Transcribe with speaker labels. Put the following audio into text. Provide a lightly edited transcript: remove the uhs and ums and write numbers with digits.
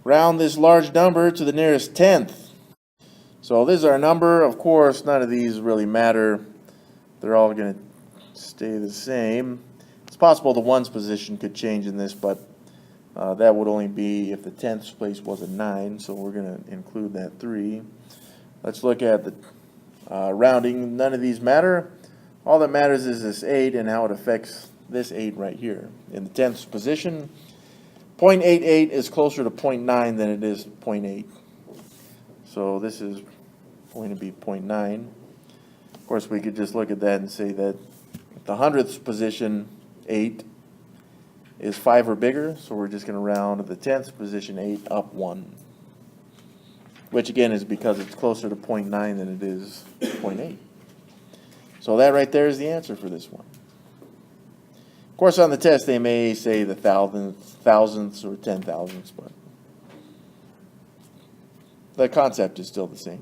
Speaker 1: round this large number to the nearest tenth. So this is our number. Of course, none of these really matter. They're all going to stay the same. It's possible the ones position could change in this, but that would only be if the tenth place was a 9, so we're going to include that 3. Let's look at the rounding. None of these matter. All that matters is this 8 and how it affects this 8 right here. In the 10th position, 0.88 is closer to 0.9 than it is 0.8. So this is going to be 0.9. Of course, we could just look at that and say that the 100th position, 8, is 5 or bigger, so we're just going to round the 10th position, 8, up 1. Which again is because it's closer to 0.9 than it is 0.8. So that right there is the answer for this one. Of course, on the test they may say the thousandths or 10 thousandths, but the concept is still the same.